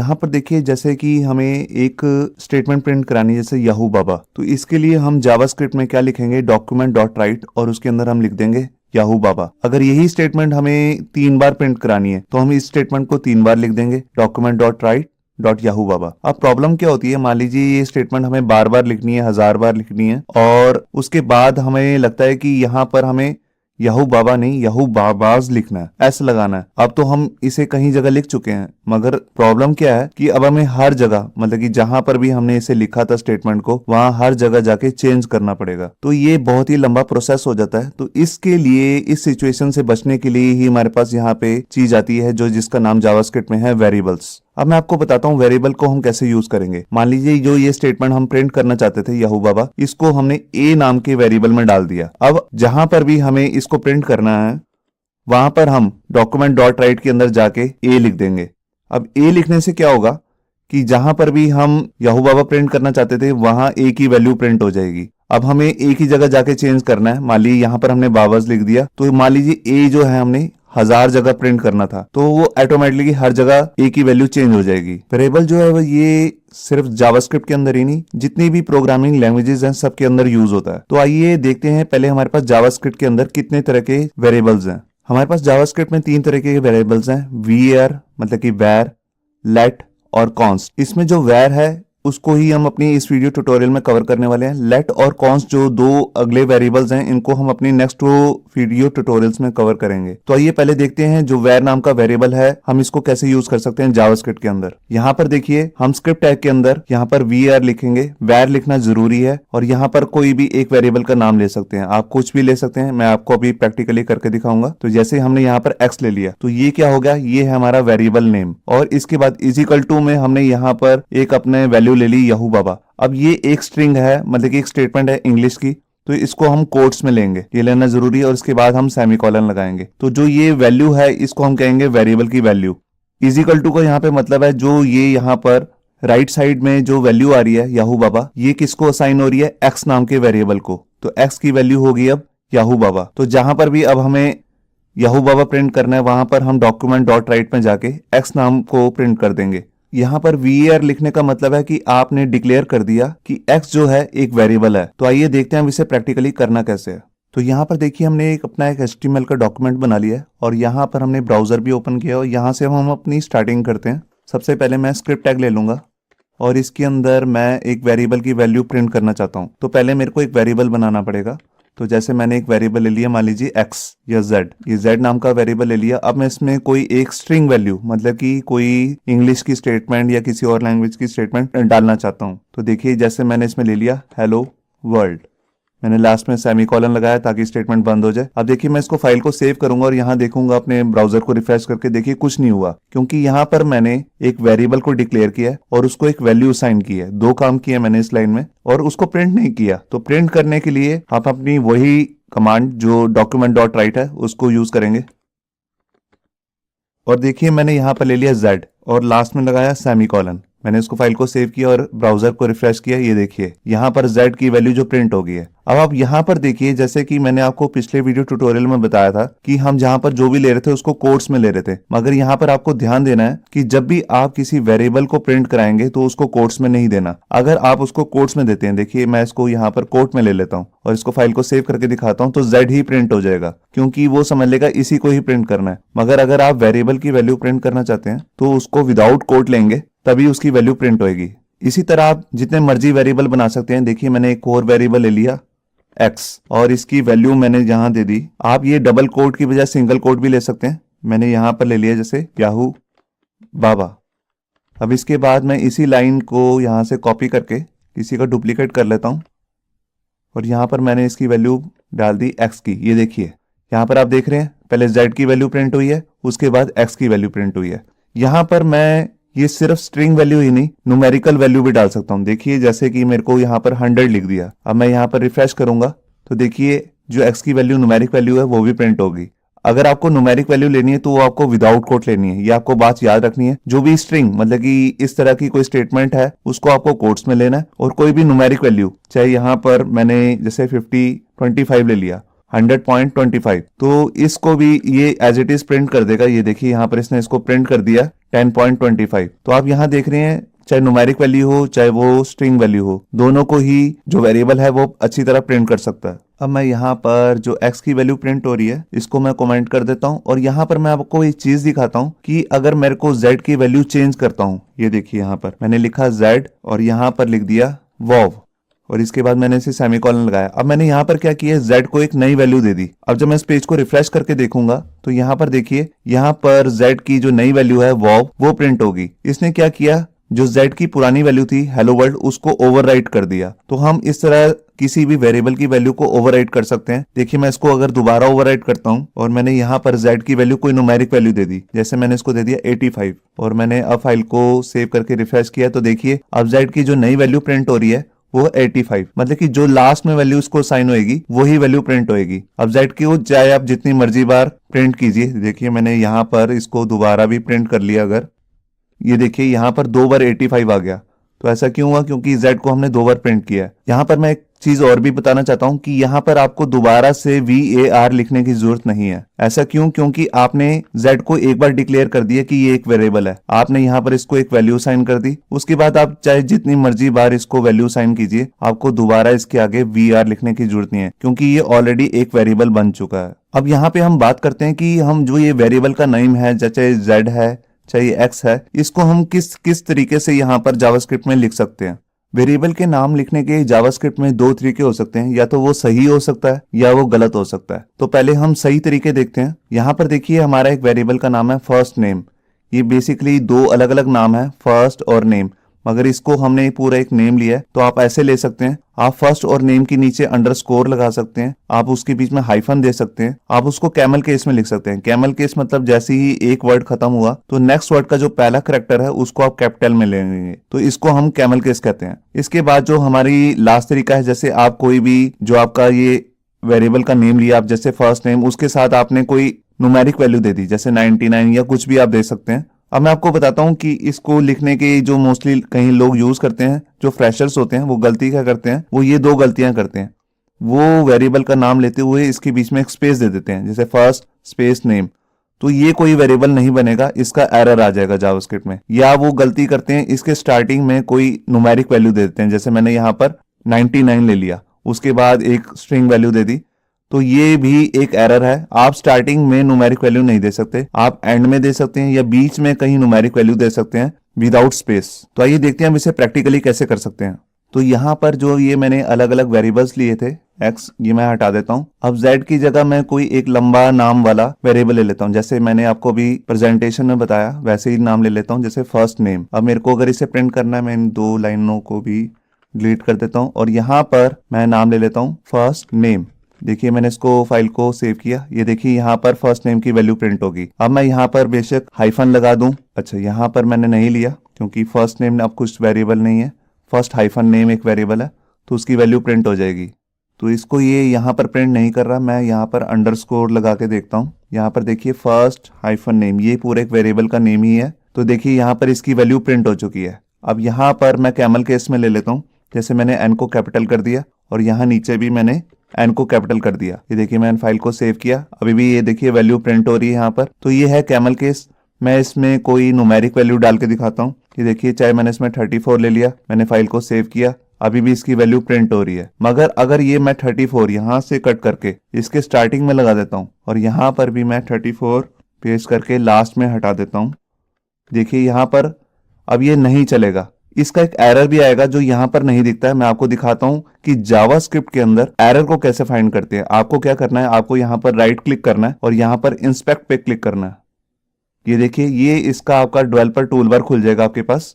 यहाँ पर देखिए जैसे कि हमें एक स्टेटमेंट प्रिंट करानी है, जैसे याहू बाबा, तो इसके लिए हम जावास्क्रिप्ट में क्या लिखेंगे, डॉक्यूमेंट डॉट राइट, और उसके अंदर हम लिख देंगे याहू बाबा। अगर यही स्टेटमेंट हमें 3 बार प्रिंट करानी है तो हम इस स्टेटमेंट को 3 बार लिख देंगे, document dot write dot Yahoo बाबा। अब प्रॉब्लम क्या होती है, मान लीजिए ये स्टेटमेंट हमें बार बार लिखनी है, 1000 बार लिखनी है, और उसके बाद हमें लगता है कि यहाँ पर हमें याहू बाबा नहीं याहू बाबाज लिखना है, एस लगाना है। अब तो हम इसे कहीं जगह लिख चुके हैं, मगर प्रॉब्लम क्या है कि अब हमें हर जगह, मतलब कि जहां पर भी हमने इसे लिखा था स्टेटमेंट को, वहां हर जगह जाके चेंज करना पड़ेगा। तो ये बहुत ही लंबा प्रोसेस हो जाता है। तो इसके लिए, इस सिचुएशन से बचने के लिए ही हमारे पास यहाँ पे चीज आती है जो जिसका नाम जावास्क्रिप्ट में है वेरिएबल्स। अब मैं आपको बताता हूँ वेरिएबल को हम कैसे यूज करेंगे। मान लीजिए जो ये स्टेटमेंट हम प्रिंट करना चाहते थे याहू बाबा, इसको हमने ए नाम के वेरिएबल में डाल दिया। अब जहां पर भी हमें इसको प्रिंट करना है वहां पर हम डॉक्यूमेंट डॉट राइट के अंदर जाके ए लिख देंगे। अब ए लिखने से क्या होगा कि जहां पर भी हम याहू बाबा प्रिंट करना चाहते थे वहां ए की वैल्यू प्रिंट हो जाएगी। अब हमें ए की जगह जाके चेंज करना है। मान लीजिए यहाँ पर हमने बाबाज लिख दिया, तो मान लीजिए ए जो है हमने 1000 जगह प्रिंट करना था, तो वो ऑटोमेटिकली हर जगह ए की वैल्यू चेंज हो जाएगी। वेरिएबल जो है वो ये सिर्फ जावास्क्रिप्ट के अंदर ही नहीं, जितनी भी प्रोग्रामिंग लैंग्वेजेस हैं सबके अंदर यूज होता है। तो आइए देखते हैं पहले हमारे पास जावास्क्रिप्ट के अंदर कितने तरह के वेरिएबल्स हैं। हमारे पास जावास्क्रिप्ट में 3 तरह के वेरिएबल्स हैं, var मतलब कि var, let और const। इसमें जो var है उसको ही हम अपनी इस वीडियो ट्यूटोरियल में कवर करने वाले हैं। लेट और कॉन्स्ट जो 2 अगले वेरिएबल्स हैं, इनको हम अपनी नेक्स्ट वीडियो ट्यूटोरियल्स में कवर करेंगे। तो आइए पहले देखते हैं जो var नाम का वेरिएबल है हम इसको कैसे यूज कर सकते हैं जावास्क्रिप्ट के अंदर। यहाँ पर देखिए हम स्क्रिप्ट टैग के अंदर यहाँ पर var लिखेंगे, var लिखना जरूरी है, और यहाँ पर कोई भी एक वेरिएबल का नाम ले सकते हैं, आप कुछ भी ले सकते हैं। मैं आपको अभी प्रैक्टिकली करके दिखाऊंगा। तो जैसे हमने यहाँ पर x ले लिया तो ये क्या हो गया, ये है हमारा वेरिएबल नेम, और इसके बाद इजिकल टू में हमने यहाँ पर एक अपने वैल्यू ले ली याहू बाबा। अब ये एक स्ट्रिंग है, मतलब कि एक स्टेटमेंट है इंग्लिश की, तो इसको हम कोट्स में लेंगे, ये लेना जरूरी है, और इसके बाद हम सेमीकोलन लगाएंगे। तो जो ये वैल्यू है इसको हम कहेंगे वेरिएबल की वैल्यू। इजिकल टू का यहाँ पे मतलब है जो ये यहाँ पर राइट साइड में जो वैल्यू आ रही है याहू बाबा, ये किसको असाइन हो रही है, एक्स नाम के वेरिएबल को। तो एक्स की वैल्यू होगी अब याहू बाबा। तो जहां पर भी अब हमें याहू बाबा प्रिंट करना है वहां पर हम डॉक्यूमेंट डॉट राइट में जाके एक्स नाम को प्रिंट कर देंगे। यहाँ पर var लिखने का मतलब है कि आपने डिक्लेयर कर दिया कि x जो है एक वेरिएबल है। तो आइए देखते हैं हम इसे प्रैक्टिकली करना कैसे है। तो यहाँ पर देखिए हमने अपना एक HTML का डॉक्यूमेंट बना लिया है, और यहाँ पर हमने ब्राउजर भी ओपन किया, और यहाँ से हम अपनी स्टार्टिंग करते हैं। सबसे पहले मैं स्क्रिप्ट टैग ले लूंगा, और इसके अंदर मैं एक वेरिएबल की वैल्यू प्रिंट करना चाहता हूँ। तो पहले मेरे को एक वेरिएबल बनाना पड़ेगा। तो जैसे मैंने एक वेरिएबल ले लिया, मान लीजिए x या z, ये z नाम का वेरिएबल ले लिया। अब मैं इसमें कोई एक स्ट्रिंग वैल्यू, मतलब कि कोई इंग्लिश की स्टेटमेंट या किसी और लैंग्वेज की स्टेटमेंट डालना चाहता हूँ। तो देखिए जैसे मैंने इसमें ले लिया हेलो वर्ल्ड, मैंने लास्ट में सेमीकोलन लगाया ताकि स्टेटमेंट बंद हो जाए। अब देखिए मैं इसको फाइल को सेव करूंगा और यहाँ देखूंगा अपने ब्राउजर को रिफ्रेश करके, देखिए कुछ नहीं हुआ, क्योंकि यहाँ पर मैंने एक वेरिएबल को डिक्लेयर किया है और उसको एक वैल्यू असाइन की है। 2 काम किए मैंने इस लाइन में, और उसको प्रिंट नहीं किया। तो प्रिंट करने के लिए आप अपनी वही कमांड जो डॉक्यूमेंट डॉट राइट है उसको यूज करेंगे। और देखिए मैंने यहाँ पर ले लिया z और लास्ट में लगाया सेमीकोलन। मैंने इसको फाइल को सेव किया और ब्राउजर को रिफ्रेश किया, ये देखिए यहाँ पर z की वैल्यू जो प्रिंट हो गई है। अब आप यहाँ पर देखिए जैसे कि मैंने आपको पिछले वीडियो ट्यूटोरियल में बताया था कि हम जहाँ पर जो भी ले रहे थे उसको कोट्स में ले रहे थे, मगर यहाँ पर आपको ध्यान देना है कि जब भी आप किसी वेरिएबल को प्रिंट कराएंगे तो उसको कोट्स में नहीं देना। अगर आप उसको कोट्स में देते हैं, देखिए मैं इसको यहाँ पर कोट में ले लेता हूँ और इसको फाइल को सेव करके दिखाता हूँ, तो z ही प्रिंट हो जाएगा, क्योंकि वो समझ लेगा इसी को ही प्रिंट करना है। मगर अगर आप वेरिएबल की वैल्यू प्रिंट करना चाहते हैं तो उसको विदाउट कोट लेंगे, तभी उसकी वैल्यू प्रिंट होगी। इसी तरह आप जितने मर्जी वेरिएबल बना सकते हैं। देखिए मैंने एक और वेरिएबल ले लिया x और इसकी वैल्यू मैंने यहां दे दी। आप ये डबल कोट की बजाय सिंगल कोट भी ले सकते हैं। मैंने यहां पर ले लिया जैसे याहू बाबा। अब इसके बाद मैं इसी लाइन को यहां से कॉपी करके किसी का डुप्लीकेट कर लेता हूं और यहां पर मैंने इसकी वैल्यू डाल दी x की। ये देखिए यहां पर आप देख रहे हैं पहले z की वैल्यू प्रिंट हुई है, उसके बाद x की वैल्यू प्रिंट हुई है। यहां पर मैं ये सिर्फ स्ट्रिंग वैल्यू ही नहीं, न्यूमेरिकल वैल्यू भी डाल सकता हूं। देखिए जैसे कि मेरे को यहाँ पर 100 लिख दिया। अब मैं यहाँ पर रिफ्रेश करूंगा तो देखिए जो x की वैल्यू न्यूमेरिक वैल्यू है वो भी प्रिंट होगी। अगर आपको न्यूमेरिक वैल्यू लेनी है तो वो आपको विदाउट कोट लेनी है। ये आपको बात याद रखनी है। जो भी स्ट्रिंग मतलब कि इस तरह की कोई स्टेटमेंट है उसको आपको कोट्स में लेना है, और कोई भी न्यूमेरिक वैल्यू, चाहे यहाँ पर मैंने जैसे 25 ले लिया 100.25, तो इसको भी ये एज इट इज प्रिंट कर देगा। ये देखिए यहाँ पर इसने इसको प्रिंट कर दिया 10.25। तो आप यहाँ देख रहे हैं चाहे न्यूमेरिक वैल्यू हो चाहे वो स्ट्रिंग वैल्यू हो, दोनों को ही जो वेरिएबल है वो अच्छी तरह प्रिंट कर सकता है। अब मैं यहाँ पर जो x की वैल्यू प्रिंट हो रही है इसको मैं कमेंट कर देता हूँ और यहाँ पर मैं आपको एक चीज दिखाता हूँ कि अगर मेरे को z की वैल्यू चेंज करता हूँ, ये देखिए यहाँ पर मैंने लिखा z और यहाँ पर लिख दिया वाव और इसके बाद मैंने इसे सेमीकोलन लगाया। अब मैंने यहाँ पर क्या किया, z को एक नई वैल्यू दे दी। अब जब मैं इस पेज को रिफ्रेश करके देखूंगा तो यहाँ पर देखिए, यहाँ पर z की जो नई वैल्यू है वो प्रिंट होगी। इसने क्या किया, जो z की पुरानी वैल्यू थी हेलो वर्ल्ड उसको ओवरराइट कर दिया। तो हम इस तरह किसी भी वेरिएबल की वैल्यू को ओवरराइट कर सकते हैं। देखिए मैं इसको अगर दोबारा ओवरराइट करता हूं और मैंने यहाँ पर z की वैल्यू कोई न्यूमेरिक वैल्यू दे दी, जैसे मैंने इसको दे दिया 85 और मैंने अब फाइल को सेव करके रिफ्रेश किया तो देखिए अब z की जो नई वैल्यू प्रिंट हो रही है वो 85, मतलब कि जो लास्ट में वैल्यू इसको साइन होएगी वही वैल्यू प्रिंट होएगी। अब z की वो चाहे आप जितनी मर्जी बार प्रिंट कीजिए। देखिए मैंने यहाँ पर इसको दोबारा भी प्रिंट कर लिया, अगर ये देखिए यहाँ पर 2 बार 85 आ गया। तो ऐसा क्यों हुआ, क्योंकि z को हमने 2 बार प्रिंट किया है। यहाँ पर मैं एक चीज और भी बताना चाहता हूँ कि यहाँ पर आपको दोबारा से VAR लिखने की जरूरत नहीं है। ऐसा क्यों, क्योंकि आपने z को एक बार डिक्लेयर कर दिया कि ये एक वेरिएबल है, आपने यहाँ पर इसको एक वैल्यू साइन कर दी, उसके बाद आप चाहे जितनी मर्जी बार इसको वैल्यू साइन कीजिए, आपको दोबारा इसके आगे VAR लिखने की जरूरत नहीं है, क्योंकि ये ऑलरेडी एक वेरिएबल बन चुका है। अब यहाँ पे हम बात करते हैं कि हम जो ये वेरिएबल का नेम है, चाहे z है चाहे x है, इसको हम किस तरीके से यहाँ पर जावास्क्रिप्ट में लिख सकते हैं। वेरिएबल के नाम लिखने के जावास्क्रिप्ट में 2 तरीके हो सकते हैं, या तो वो सही हो सकता है या वो गलत हो सकता है। तो पहले हम सही तरीके देखते हैं। यहाँ पर देखिए हमारा एक वेरिएबल का नाम है फर्स्ट नेम। ये बेसिकली 2 अलग अलग नाम है, फर्स्ट और नेम, मगर इसको हमने पूरा एक नेम लिया है। तो आप ऐसे ले सकते हैं, आप फर्स्ट और नेम के नीचे अंडरस्कोर लगा सकते हैं, आप उसके बीच में हाइफन दे सकते हैं, आप उसको कैमल केस में लिख सकते हैं। कैमल केस मतलब जैसे ही एक वर्ड खत्म हुआ तो नेक्स्ट वर्ड का जो पहला कैरेक्टर है उसको आप कैपिटल में लेंगे, तो इसको हम कैमल केस कहते हैं। इसके बाद जो हमारी लास्ट तरीका है, जैसे आप कोई भी जो आपका ये वेरिएबल का नेम लिया, आप जैसे फर्स्ट नेम, उसके साथ आपने कोई न्यूमेरिक वैल्यू दे दी, जैसे 99 या कुछ भी आप दे सकते हैं। अब मैं आपको बताता हूं कि इसको लिखने के जो मोस्टली कहीं लोग यूज करते हैं, जो फ्रेशर्स होते हैं, वो गलती क्या करते हैं, वो ये 2 गलतियां करते हैं। वो वेरिएबल का नाम लेते हुए इसके बीच में एक स्पेस दे देते हैं, जैसे फर्स्ट स्पेस नेम, तो ये कोई वेरिएबल नहीं बनेगा, इसका एरर आ जाएगा जावास्क्रिप्ट में। या वो गलती करते हैं, इसके स्टार्टिंग में कोई न्यूमेरिक वैल्यू दे देते हैं, जैसे मैंने यहाँ पर 99 ले लिया, उसके बाद एक स्ट्रिंग वैल्यू दे दी, तो ये भी एक एरर है। आप स्टार्टिंग में न्यूमेरिक वैल्यू नहीं दे सकते, आप एंड में दे सकते हैं या बीच में कहीं न्यूमेरिक वैल्यू दे सकते हैं विदाउट स्पेस। तो आइए देखते हैं हम इसे प्रैक्टिकली कैसे कर सकते हैं। तो यहाँ पर जो ये मैंने अलग अलग वेरिएबल्स लिए थे, x, ये मैं हटा देता हूँ। अब z की जगह मैं कोई एक लंबा नाम वाला वेरिएबल ले लेता हूँ, जैसे मैंने आपको अभी प्रेजेंटेशन में बताया वैसे ही नाम ले लेता हूँ, जैसे फर्स्ट नेम। अब मेरे को अगर इसे प्रिंट करना है, मैं इन 2 लाइनों को भी डिलीट कर देता हूँ और यहाँ पर मैं नाम ले लेता हूँ फर्स्ट नेम। देखिए मैंने इसको फाइल को सेव किया, ये देखिए यहाँ पर फर्स्ट नेम की वैल्यू प्रिंट होगी। अब मैं यहाँ पर बेशक हाइफन लगा दूं, अच्छा यहाँ पर मैंने नहीं लिया क्योंकि फर्स्ट नेम अब कुछ वेरिएबल नहीं है, फर्स्ट हाइफन नेम एक वेरिएबल है, तो उसकी वैल्यू प्रिंट हो जाएगी। तो इसको ये यहाँ पर प्रिंट नहीं कर रहा, मैं यहाँ पर अंडरस्कोर लगा के देखता हूँ। यहाँ पर देखिए फर्स्ट हाइफन नेम, ये पूरे एक वेरिएबल का नेम ही है, तो देखिए यहाँ पर इसकी वैल्यू प्रिंट हो चुकी है। अब यहाँ पर मैं कैमल केस में ले लेता हूँ, जैसे मैंने एन को कैपिटल कर दिया और यहाँ नीचे भी मैंने एन को कैपिटल कर दिया। ये देखिए मैंने फाइल को सेव किया, अभी भी ये देखिए वैल्यू प्रिंट हो रही है यहाँ पर। तो ये है कैमल केस। मैं इसमें कोई न्यूमेरिक वैल्यू डाल के दिखाता हूँ। ये देखिए चाहे मैंने इसमें 34 ले लिया, मैंने फाइल को सेव किया, अभी भी इसकी वैल्यू प्रिंट हो रही है। मगर अगर ये मैं 34 यहाँ से कट करके इसके स्टार्टिंग में लगा देता हूँ और यहाँ पर भी मैं 34 पेस्ट करके लास्ट में हटा देता हूँ, देखिए यहाँ पर अब ये नहीं चलेगा, इसका एक एरर भी आएगा जो यहाँ पर नहीं दिखता है। मैं आपको दिखाता हूँ कि जावास्क्रिप्ट के अंदर एरर को कैसे फाइंड करते हैं। आपको क्या करना है, आपको यहाँ पर राइट क्लिक करना है और यहाँ पर इंस्पेक्ट पे क्लिक करना है। ये देखिए ये इसका आपका डेवलपर टूलबार खुल जाएगा आपके पास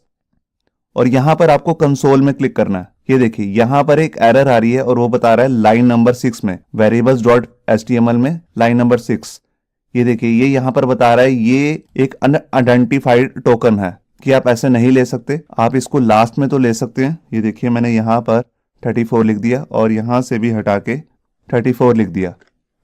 और यहाँ पर आपको कंसोल में क्लिक करना है। ये देखिए यहाँ पर एक एरर आ रही है और वो बता रहा है लाइन नंबर 6 में, variables.html में लाइन नंबर 6। ये देखिए ये यहाँ पर बता रहा है ये एक अनआइडेंटिफाइड टोकन है कि आप ऐसे नहीं ले सकते, आप इसको लास्ट में तो ले सकते हैं। ये देखिए मैंने यहाँ पर 34 लिख दिया और यहाँ से भी हटा के 34 लिख दिया,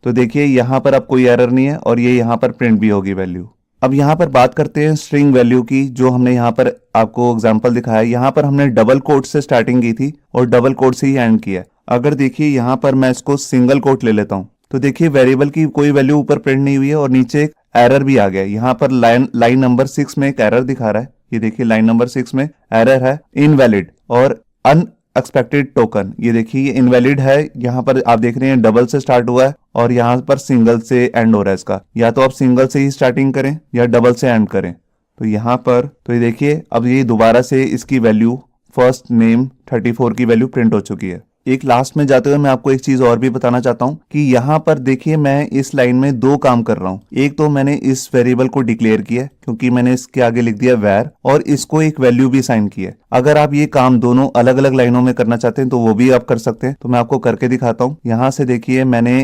तो देखिए यहाँ पर अब कोई एरर नहीं है और ये यहाँ पर प्रिंट भी होगी वैल्यू। अब यहाँ पर बात करते हैं स्ट्रिंग वैल्यू की, जो हमने यहाँ पर आपको एग्जांपल दिखाया। यहाँ पर हमने डबल कोट से स्टार्टिंग की थी और डबल कोट से ही एंड किया। अगर देखिए यहाँ पर मैं इसको सिंगल कोट ले लेता हूँ तो देखिए वेरिएबल की कोई वैल्यू ऊपर प्रिंट नहीं हुई है और नीचे एक एरर भी आ गया। यहाँ पर लाइन नंबर 6 में एक एरर दिखा रहा है। ये देखिए लाइन नंबर 6 में एरर है, इनवैलिड और अनएक्सपेक्टेड टोकन। ये देखिए ये इनवैलिड है। यहाँ पर आप देख रहे हैं डबल से स्टार्ट हुआ है और यहाँ पर सिंगल से एंड हो रहा है इसका। या तो आप सिंगल से ही स्टार्टिंग करें या डबल से एंड करें। तो यहाँ पर तो ये देखिए अब ये दोबारा से इसकी वैल्यू फर्स्ट नेम 34 की वैल्यू प्रिंट हो चुकी है। एक लास्ट में जाते हुए मैं आपको एक चीज और भी बताना चाहता हूं कि यहाँ पर देखिए मैं इस लाइन में दो काम कर रहा हूं। एक तो मैंने इस वेरिएबल को डिक्लेयर किया क्योंकि मैंने इसके आगे लिख दिया वैर और इसको एक वैल्यू भी असाइन की है। अगर आप ये काम दोनों अलग अलग लाइनों में करना चाहते हैं तो वो भी आप कर सकते हैं। तो मैं आपको करके दिखाता हूँ। यहाँ से देखिए मैंने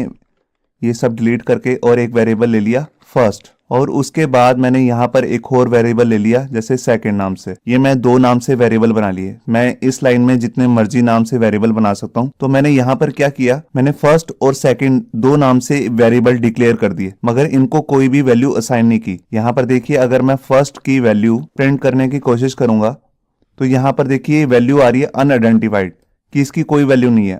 ये सब डिलीट करके और एक वेरिएबल ले लिया फर्स्ट, और उसके बाद मैंने यहाँ पर एक और वेरिएबल ले लिया जैसे सेकंड नाम से। ये मैं दो नाम से वेरिएबल बना लिए। मैं इस लाइन में जितने मर्जी नाम से वेरिएबल बना सकता हूँ। तो मैंने यहाँ पर क्या किया, मैंने फर्स्ट और सेकंड दो नाम से वेरिएबल डिक्लेयर कर दिए मगर इनको कोई भी वैल्यू असाइन नहीं की। यहाँ पर देखिए अगर मैं फर्स्ट की वैल्यू प्रिंट करने की कोशिश करूंगा तो यहाँ पर देखिए वैल्यू आ रही है अनआइडेंटिफाइड, कि इसकी कोई वैल्यू नहीं है।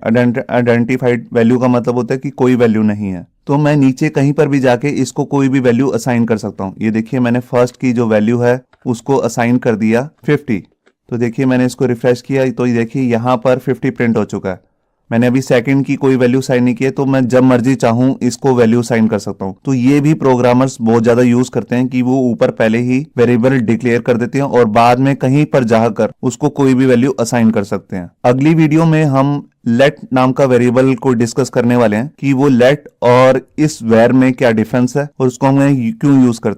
आइडेंटिफाइड वैल्यू का मतलब होता है कि कोई वैल्यू नहीं है। तो मैं नीचे कहीं पर भी जाके इसको कोई भी वैल्यू असाइन कर सकता हूँ। ये देखिए मैंने फर्स्ट की जो वैल्यू है उसको असाइन कर दिया 50। तो देखिए मैंने इसको रिफ्रेश किया तो ये देखिए यहाँ पर 50 प्रिंट हो चुका है। मैंने अभी सेकंड की कोई वैल्यू साइन नहीं की है, तो मैं जब मर्जी चाहूं इसको वैल्यू साइन कर सकता हूं। तो ये भी प्रोग्रामर्स बहुत ज्यादा यूज करते हैं कि वो ऊपर पहले ही वेरिएबल डिक्लेयर कर देते हैं और बाद में कहीं पर जाकर उसको कोई भी वैल्यू असाइन कर सकते हैं। अगली वीडियो में हम लेट नाम का वेरिएबल को डिस्कस करने वाले हैं कि वो लेट और इस वेर में क्या डिफरेंस है और उसको हम क्यों यूज करते हैं।